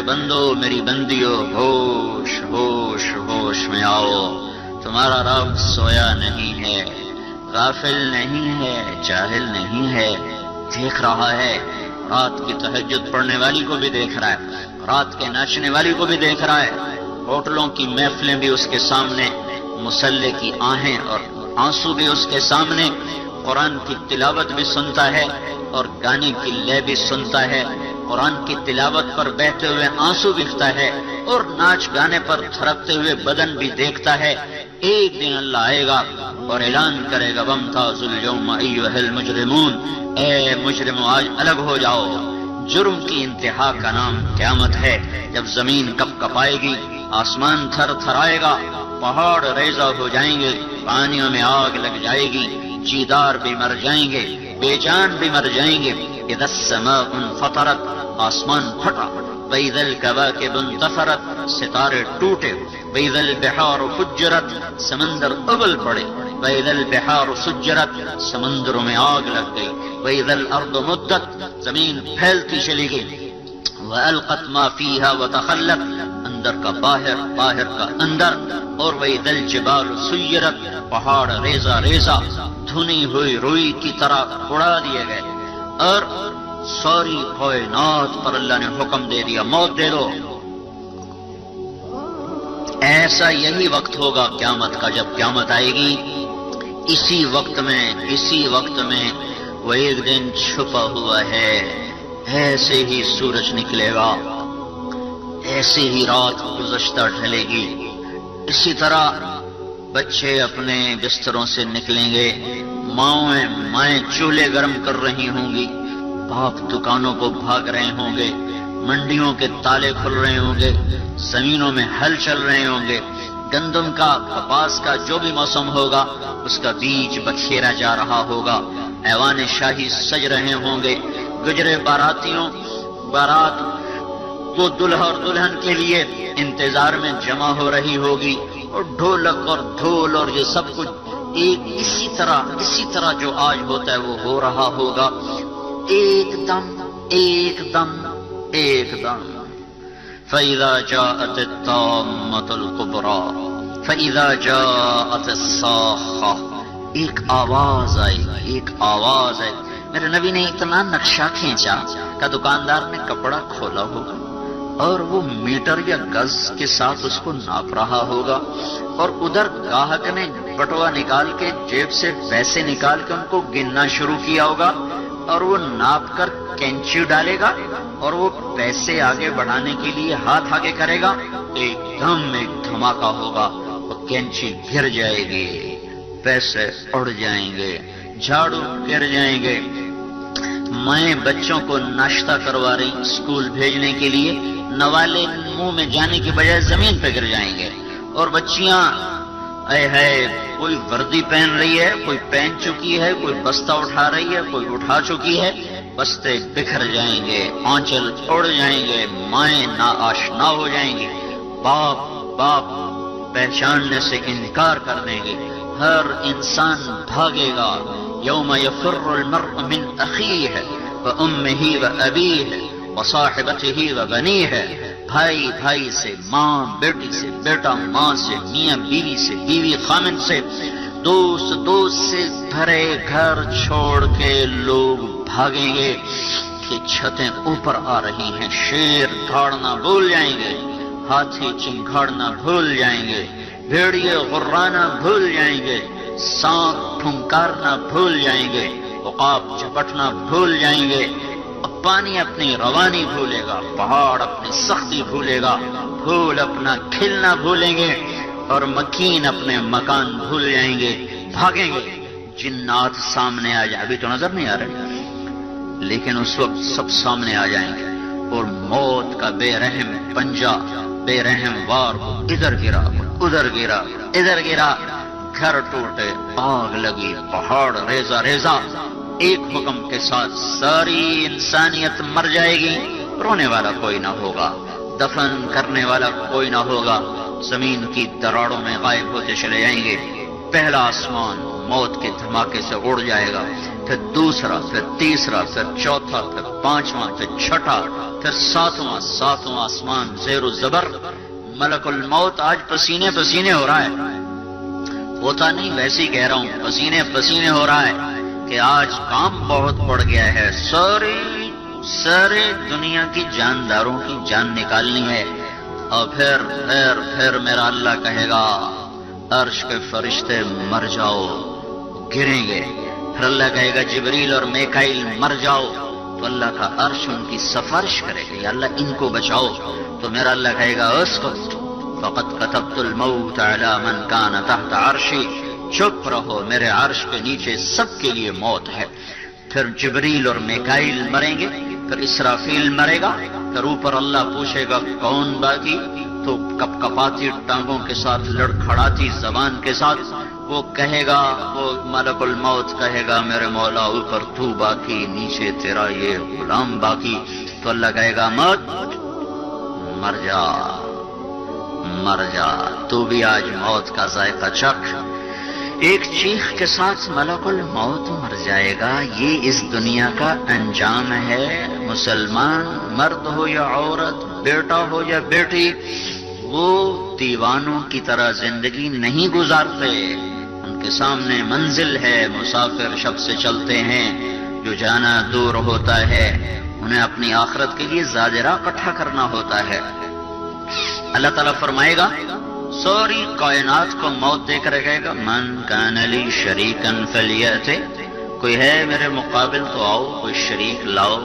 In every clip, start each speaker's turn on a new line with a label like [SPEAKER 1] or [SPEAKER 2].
[SPEAKER 1] بندو میری بندیو ہوش ہوش ہوش میں آؤ، تمہارا رب سویا نہیں ہے، غافل نہیں ہے، جاہل نہیں ہے، دیکھ رہا ہے۔ رات کی تہجد پڑھنے والی کو بھی دیکھ رہا ہے، رات کے ناچنے والی کو بھی دیکھ رہا ہے، ہوٹلوں کی محفلیں بھی اس کے سامنے، مسلح کی آہیں اور آنسو بھی اس کے سامنے، قرآن کی تلاوت بھی سنتا ہے اور گانے کی لے بھی سنتا ہے، قرآن کی تلاوت پر بہتے ہوئے آنسو بکتا ہے اور ناچ گانے پر تھرکتے ہوئے بدن بھی دیکھتا ہے۔ ایک دن اللہ آئے گا اور اعلان کرے گا وَامْتَازُوا الْيَوْمَ أَيُّهَا الْمُجْرِمُونَ، اے مجرمو آج الگ ہو جاؤ۔ جرم کی انتہا کا نام قیامت ہے، جب زمین کپ کپائے گی، آسمان تھر تھرائے گا، پہاڑ ریزہ ہو جائیں گے، پانیوں میں آگ لگ جائے گی، جیدار بھی مر جائیں گے، بے جان بھی مر جائیں گے۔ اذا السماء انفطرت، آسمان پھٹا، وَإِذَا الْكَوَاكِبُ انتَثَرَتْ، ستارے ٹوٹے، وَإِذَا الْبِحَارُ فُجِّرَتْ، سمندر ابل پڑے، وَإِذَا الْبِحَارُ سُجِّرَتْ، سمندروں میں آگ لگ گئی، وَإِذَا الْأَرْضُ مُدَّتْ، زمین پھیلتی چلی گئی، وَأَلْقَتْ مَا فِيهَا وَتَخَلَّتْ، اندر کا باہر، باہر کا اندر، اور وَإِذَا الْجِبَالُ سُيِّرَتْ، پہاڑ ریزہ ریزہ دھنی ہوئی روئی کی طرح اڑا دیے گئے، اور ساری کائنات پر اللہ نے حکم دے دیا موت دے دو۔ ایسا یہی وقت ہوگا قیامت کا، جب قیامت آئے گی، اسی وقت میں وہ ایک دن چھپا ہوا ہے، ایسے ہی سورج نکلے گا، ایسے ہی رات گزشتہ ڈھلے گی، اسی طرح بچے اپنے بستروں سے نکلیں گے، مائیں چولہے گرم کر رہی ہوں گی، باپ دکانوں کو بھاگ رہے ہوں گے، منڈیوں کے تالے کھل رہے ہوں گے، زمینوں میں ہل چل رہے ہوں گے، گندم کا، کپاس کا جو بھی موسم ہوگا اس کا بیج بکھیرا جا رہا ہوگا، ایوان شاہی سج رہے ہوں گے، گجرے بارات وہ دلہا اور دلہن کے لیے انتظار میں جمع ہو رہی ہوگی، اور ڈھولک اور ڈھول اور یہ سب کچھ ایک اسی طرح جو آج ہوتا ہے وہ ہو رہا ہوگا، ایک دم فَإِذَا جَاءَتِ الطَّامَّةُ الْكُبْرَى فَإِذَا جَاءَتِ الصَّاخَّةُ، ایک آواز آئے گی۔ میرے نبی نے اتنا نقشہ کھینچا کہ دکاندار نے کپڑا کھولا ہوگا اور وہ میٹر یا گز کے ساتھ اس کو ناپ رہا ہوگا، اور ادھر گاہک نے بٹوا نکال کے جیب سے پیسے نکال کے ان کو گننا شروع کیا ہوگا، اور وہ ناپ کر کینچی ڈالے گا اور وہ پیسے آگے بڑھانے کے لیے ہاتھ آگے کرے گا، ایک دھماکہ ہوگا، وہ کینچی گر جائے گی، پیسے اڑ جائیں گے، جھاڑو گر جائیں گے، مائیں بچوں کو ناشتہ کروا رہی اسکول بھیجنے کے لیے، نوالے منہ میں جانے کی بجائے زمین پہ گر جائیں گے، اور بچیاں کوئی وردی پہن رہی ہے، کوئی پہن چکی ہے، کوئی بستہ اٹھا رہی ہے، کوئی اٹھا چکی ہے، بستے بکھر جائیں گے، آنچل اڑ جائیں گے، مائیں ناآشنا ہو جائیں گی، باپ پہچاننے سے انکار کر دیں گے، ہر انسان بھاگے گا، یوم یفر المرء من اخیہ وامہ وابیہ وصاحبتہ وبنیہ، بھائی سے، ماں بیٹی سے، بیٹا ماں سے، میاں بیوی سے، بیوی خامن سے، دوست سے بھرے گھر چھوڑ کے لوگ بھاگیں گے کہ چھتیں اوپر آ رہی ہیں، شیر دھاڑنا بھول جائیں گے، ہاتھی چنگھاڑنا بھول جائیں گے، بھیڑیے غرانا بھول جائیں گے، سانپ پھنکارنا بھول جائیں گے، عقاب جھپٹنا بھول جائیں گے، پانی اپنی روانی بھولے گا، پہاڑ اپنی سختی بھولے گا، پھول اپنا کھلنا بھولیں گے، اور مکین اپنے مکان بھول جائیں گے، بھاگیں گے، جنات سامنے آ جائیں، ابھی تو نظر نہیں آ رہے لیکن اس وقت سب سامنے آ جائیں گے، اور موت کا بے رحم پنجہ، بے رحم وار ادھر گرا ادھر گرا ادھر گرا، گھر ٹوٹے، آگ لگی، پہاڑ ریزہ، ایک حکم کے ساتھ ساری انسانیت مر جائے گی، رونے والا کوئی نہ ہوگا، دفن کرنے والا کوئی نہ ہوگا، زمین کی دراڑوں میں غائب ہوتے چلے جائیں گے، پہلا آسمان موت کے دھماکے سے اڑ جائے گا، پھر دوسرا، پھر تیسرا، پھر چوتھا، پھر پانچواں، پھر چھٹا، پھر ساتواں آسمان زیر و زبر. ملک الموت آج پسینے پسینے ہو رہا ہے، ہوتا نہیں ویسے ہی کہہ رہا ہوں، پسینے پسینے ہو رہا ہے کہ آج کام بہت بڑھ گیا ہے. سارے دنیا کی جانداروں کی جان نکالنی ہے. اور پھر میرا اللہ کہے گا عرش کے فرشتے مر جاؤ، گریں گے. پھر اللہ کہے گا جبریل اور میکائیل مر جاؤ، تو اللہ کا عرش ان کی سفارش کرے گا یا اللہ ان کو بچاؤ. تو میرا اللہ کہے گا اسکت فقد كتبت الموت على من كان تحت عرشی، چپ رہو، میرے عرش کے نیچے سب کے لیے موت ہے. پھر جبریل اور میکائیل مریں گے، پھر اسرافیل مرے گا، پھر اوپر اللہ پوچھے گا کون باقی؟ تو کپ کپاتی ٹانگوں کے ساتھ، لڑکھڑاتی زبان کے ساتھ وہ کہے گا، وہ ملک الموت کہے گا میرے مولا اوپر تو باقی، نیچے تیرا یہ غلام باقی. تو اللہ کہے گا مت، مر جا مر جا، تو بھی آج موت کا ذائقہ چکھ. ایک چیخ کے ساتھ ملک الموت مر جائے گا. یہ اس دنیا کا انجام ہے. مسلمان مرد ہو یا عورت، بیٹا ہو یا بیٹی، وہ دیوانوں کی طرح زندگی نہیں گزارتے. ان کے سامنے منزل ہے، مسافر شب سے چلتے ہیں، جو جانا دور ہوتا ہے. انہیں اپنی آخرت کے لیے زاجرہ اکٹھا کرنا ہوتا ہے. اللہ تعالیٰ فرمائے گا ساری کائنات کو موت دے کر کہے گا من کان لی شریکن فلیأت، کوئی ہے میرے مقابل تو آؤ، کوئی شریک لاؤ.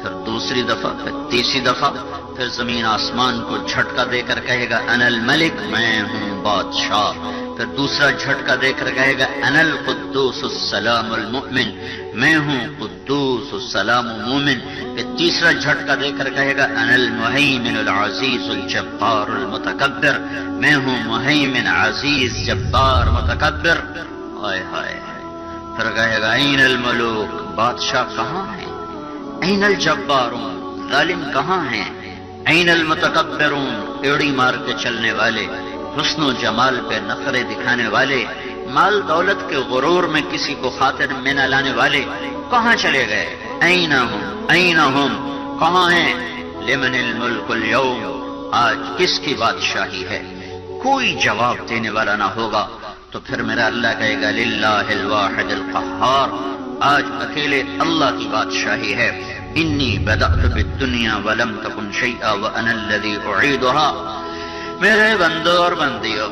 [SPEAKER 1] پھر دوسری دفعہ، پھر تیسری دفعہ، پھر زمین آسمان کو جھٹکا دے کر کہے گا انا الملک، میں ہوں بادشاہ. پھر دوسرا جھٹکا دے کر کہے گا انا القدوس السلام المؤمن، میں ہوں قدوس السلام مومن. پھر تیسرا جھٹکا دے کر کہے گا انا المہیمن العزیز الجبار المتکبر، میں ہوں مہیمن عزیز جبار متکبر. ہائے ہائے. پھر کہے گا این الملوک، بادشاہ کہاں ہیں؟ این الجبارون، ظالم کہاں ہیں؟ این المتکبرون، ایڑی مار کے چلنے والے، حسن و جمال پہ نخرے دکھانے والے، مال دولت کے غرور میں کسی کو خاطر میں نہ لانے والے، کہاں چلے گئے؟ این ہم، کہاں ہیں؟ لمن الملک اليوم، آج کس کی بادشاہی ہے؟ کوئی جواب دینے والا نہ ہوگا. تو پھر میرا اللہ کہے گا للہ الواحد القہار، آج اکیلے اللہ کی بادشاہی ہے. انی بدأت بالدنیا ولم تکن شیئا وانا الذی اعیدها. میرے بندو اور بندیو،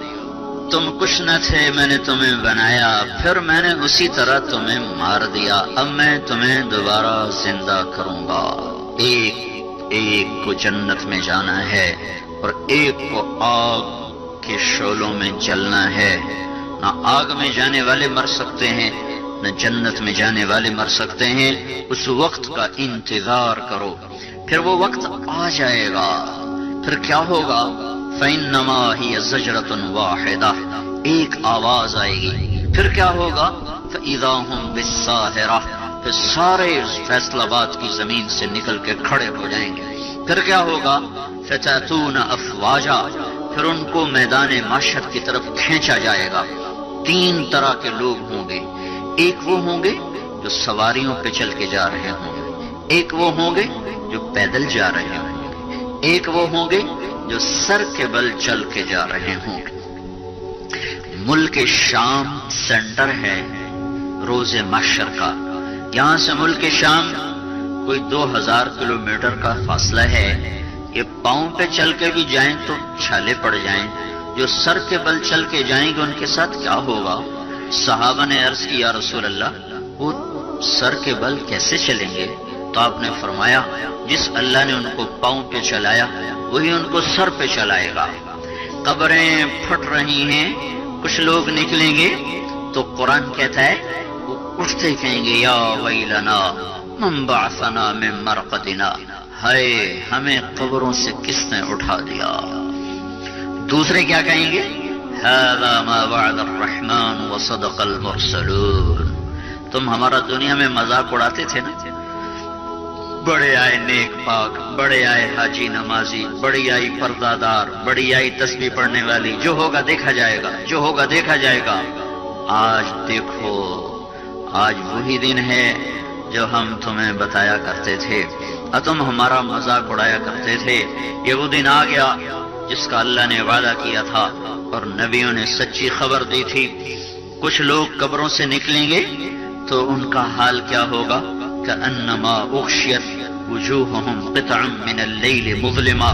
[SPEAKER 1] تم کچھ نہ تھے، میں نے تمہیں بنایا، پھر میں نے اسی طرح تمہیں مار دیا، اب میں تمہیں دوبارہ زندہ کروں گا. ایک کو جنت میں جانا ہے اور ایک کو آگ کے شعلوں میں جلنا ہے. نہ آگ میں جانے والے مر سکتے ہیں، نہ جنت میں جانے والے مر سکتے ہیں. اس وقت کا انتظار کرو، پھر وہ وقت آ جائے گا. پھر کیا ہوگا؟ فَإِنَّمَا هِيَ زَجْرَةٌ وَاحِدَةٌ، ایک آواز آئے گی. پھر کیا ہوگا؟ فَإِذَا هُمْ بِالسَّاهِرَةِ، پھر سارے فیصل آباد کی زمین سے نکل کے کھڑے ہو جائیں گے. پھر کیا ہوگا؟ فَتَأْتُونَ أَفْوَاجًا، پھر ان کو میدان معشر کی طرف کھینچا جائے گا. 3 طرح کے لوگ ہوں گے. ایک وہ ہوں گے جو سواریوں پہ چل کے جا رہے ہوں گے، ایک وہ ہوں گے جو پیدل جا رہے ہوں گے، ایک وہ ہوں گے جو سر کے بل چل کے جا رہے ہوں گے. ملک شام سینٹر ہے روز محشر کا. یہاں سے ملک شام کوئی 2000 کلومیٹر کا فاصلہ ہے. یہ پاؤں پہ چل کے بھی جائیں تو چھالے پڑ جائیں. جو سر کے بل چل کے جائیں گے ان کے ساتھ کیا ہوگا؟ صحابہ نے عرض کی یا رسول اللہ وہ سر کے بل کیسے چلیں گے؟ تو آپ نے فرمایا جس اللہ نے ان کو پاؤں پہ چلایا وہی ان کو سر پہ چلائے گا. قبریں پھٹ رہی ہیں، کچھ لوگ نکلیں گے تو قرآن کہتا ہے وہ اٹھتے کہیں گے یا ویلنا من بعثنا من مرقدنا، ہائے ہمیں قبروں سے کس نے اٹھا دیا. دوسرے کیا کہیں گے؟ هذا ما وعد الرحمن وصدق المرسلون، تم ہمارا دنیا میں مذاق اڑاتے تھے نا، بڑے آئے نیک پاک، بڑے آئے حاجی نمازی، بڑی آئی پردہ دار، بڑی آئی تسبیح پڑھنے والی، جو ہوگا دیکھا جائے گا، جو ہوگا دیکھا جائے گا. آج دیکھو آج وہی دن ہے جو ہم تمہیں بتایا کرتے تھے اور تم ہمارا مذاق اڑایا کرتے تھے. یہ وہ دن آ گیا جس کا اللہ نے وعدہ کیا تھا اور نبیوں نے سچی خبر دی تھی. کچھ لوگ قبروں سے نکلیں گے تو ان کا حال کیا ہوگا؟ کأنما اغشیت وجوہہم قطعا من اللیل مظلما،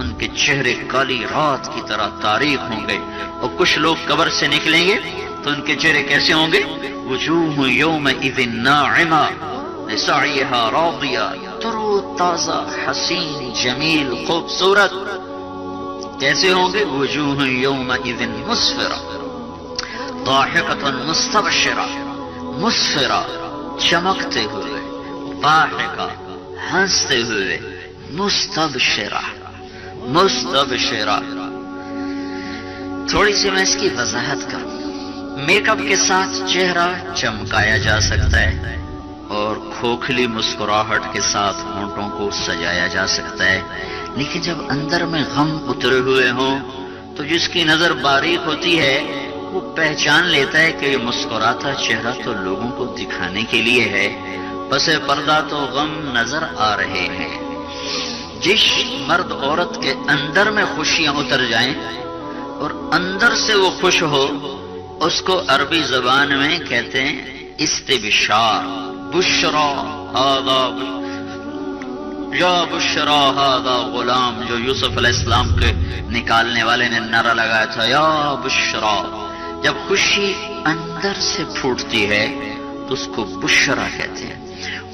[SPEAKER 1] ان کے چہرے کالی رات کی طرح تاریک ہوں گے. اور کچھ لوگ قبر سے نکلیں گے تو ان کے چہرے کیسے ہوں گے؟ وجوہ یومئذ ناعمہ لسعیہا راضیہ، ترو تازہ، حسین، جمیل، خوبصورت. کیسے ہوں گے؟ وجوہ یومئذ مسفرہ ضاحکۃ مستبشرہ، مسفرہ چمکتے ہوئے، ضاحکہ ہنستے ہوئے، مستبشرہ مستبشرہ. تھوڑی سی میں اس کی وضاحت کروں. میک اپ کے ساتھ چہرہ چمکایا جا سکتا ہے اور کھوکھلی مسکراہٹ کے ساتھ ہونٹوں کو سجایا جا سکتا ہے، لیکن جب اندر میں غم اترے ہوئے ہوں تو جس کی نظر باریک ہوتی ہے وہ پہچان لیتا ہے کہ یہ مسکراتا چہرہ تو لوگوں کو دکھانے کے لیے ہے، پس پردہ تو غم نظر آ رہے ہیں. جس مرد عورت کے اندر میں خوشیاں اتر جائیں اور اندر سے وہ خوش ہو، اس کو عربی زبان میں کہتے ہیں استبشار. بشرا ہذا یا بشرا ہذا غلام، جو یوسف علیہ السلام کے نکالنے والے نے نعرہ لگایا تھا، یا بشرا. جب خوشی اندر سے پھوٹتی ہے تو اس کو بشرا کہتے ہیں.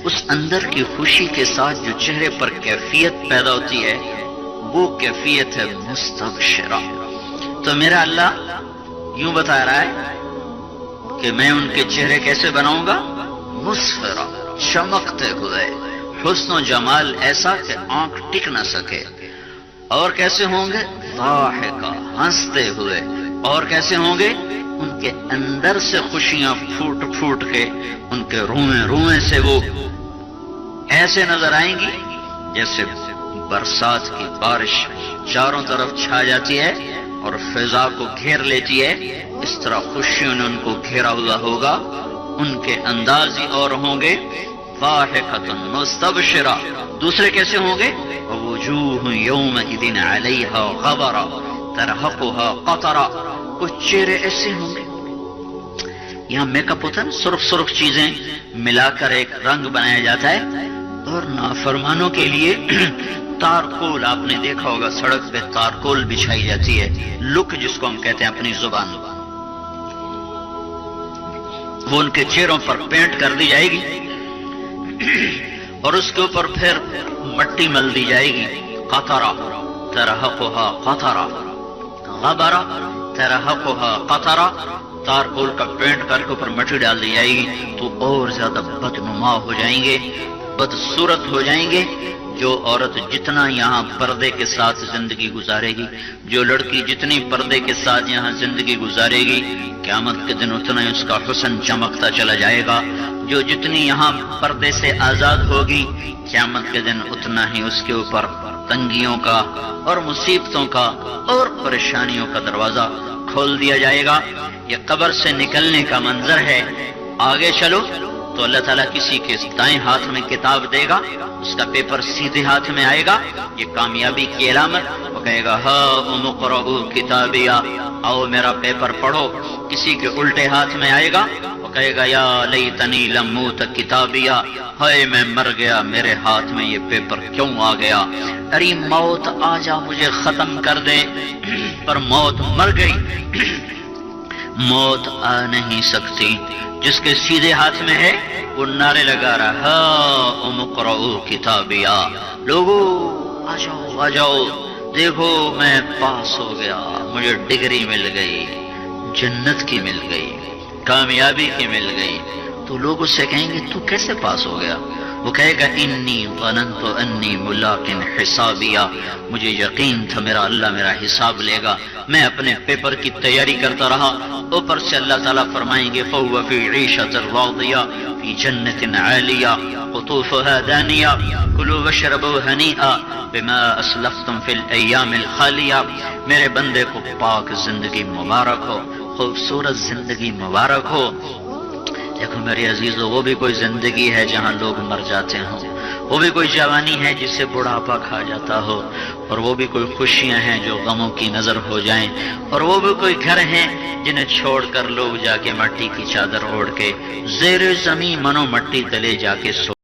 [SPEAKER 1] اس اندر کی خوشی کے ساتھ جو چہرے پر کیفیت پیدا ہوتی ہے وہ کیفیت ہے مستبشرہ. تو میرا اللہ یوں بتا رہا ہے کہ میں ان کے چہرے کیسے بناؤں گا؟ مسفرہ، چمکتے ہوئے، حسن و جمال ایسا کہ آنکھ ٹک نہ سکے. اور کیسے ہوں گے؟ ضاحکہ، ہنستے ہوئے. اور کیسے ہوں گے؟ ان کے اندر سے خوشیاں پھوٹ پھوٹ کے ان کے روئیں روئیں سے وہ ایسے نظر آئیں گی جیسے برسات کی بارش چاروں طرف چھا جاتی ہے اور فضا کو گھیر لیتی ہے. اس طرح خوشیوں نے ان کو گھیرا ہوا ہوگا. ان کے انداز ہی اور ہوں گے ضاحکۃ مستبشرہ. دوسرے کیسے ہوں گے؟ وجوہ یومئذ علیہا غبرہ ترہقہا قطرہ. کچھ چہرے ایسے ہوں گے، یہاں میک اپ ہوتا ہے، سرخ سرخ چیزیں ملا کر ایک رنگ بنایا جاتا ہے. اور نافرمانوں کے لیے تارکول، آپ نے دیکھا ہوگا سڑک پہ تارکول بچھائی جاتی ہے، لک جس کو ہم کہتے ہیں اپنی زبان، وہ ان کے چہروں پر پینٹ کر دی جائے گی اور اس کے اوپر پھر مٹی مل دی جائے گی. قطرہ ترہقہا قطرہ، غبرہ ترہقہا قطرہ. تارکول کا پینٹ کر کے اوپر مٹی ڈال دی جائے گی تو اور زیادہ بدنما ہو جائیں گے، بدصورت ہو جائیں گے. جو عورت جتنا یہاں پردے کے ساتھ زندگی گزارے گی، جو لڑکی جتنی پردے کے ساتھ یہاں زندگی گزارے گی، قیامت کے دن اتنا ہی اس کا حسن چمکتا چلا جائے گا. جو جتنی یہاں پردے سے آزاد ہوگی، قیامت کے دن اتنا ہی اس کے اوپر تنگیوں کا اور مصیبتوں کا اور پریشانیوں کا دروازہ کھول دیا جائے گا. یہ قبر سے نکلنے کا منظر ہے. آگے چلو تو اللہ تعالیٰ کسی کے دائیں ہاتھ میں کتاب دے گا، اس کا پیپر سیدھے ہاتھ میں آئے گا. یہ کامیابی کی علامت. وہ کہے گا ہاؤم اقرؤوا کتابیہ، آؤ میرا پیپر پڑھو. کسی کے الٹے ہاتھ میں آئے گا، وہ کہے گا یا لیتنی لم اوت کتابیہ، ہائے میں مر گیا، میرے ہاتھ میں یہ پیپر کیوں آ گیا. ارے موت آ جا مجھے ختم کر دے، پر موت مر گئی. موت آ نہیں سکتی. جس کے سیدھے ہاتھ میں ہے وہ نعرے لگا رہا ہاؤم اقرؤوا کتابیہ، لوگو آ جاؤ آ جاؤ، دیکھو میں پاس ہو گیا، مجھے ڈگری مل گئی، جنت کی مل گئی، کامیابی کی مل گئی. تو لوگ اس سے کہیں گے تو کیسے پاس ہو گیا؟ وہ کہے گا انی ظننت انی ملاق حسابیہ، مجھے یقین تھا میرا اللہ میرا حساب لے گا، میں اپنے پیپر کی تیاری کرتا رہا. اوپر سے اللہ تعالیٰ فرمائیں گے فَهُوَ فِي عِيشَةٍ رَاضِيَةٍ فِي جَنَّةٍ عَالِيَةٍ قُطُوفُهَا دَانِيَةٌ كُلُوا وَاشْرَبُوا هَنِيئًا بِمَا أَسْلَفْتُمْ فِي الْأَيَّامِ الْخَالِيَةِ. میرے بندے کو پاک زندگی مبارک ہو، خوبصورت زندگی مبارک ہو. دیکھو میرے عزیزو، وہ بھی کوئی زندگی ہے جہاں لوگ مر جاتے ہوں، وہ بھی کوئی جوانی ہے جس سے بڑھاپا کھا جاتا ہو، اور وہ بھی کوئی خوشیاں ہیں جو غموں کی نظر ہو جائیں، اور وہ بھی کوئی گھر ہیں جنہیں چھوڑ کر لوگ جا کے مٹی کی چادر اوڑھ کے زیر زمین منو مٹی تلے جا کے سو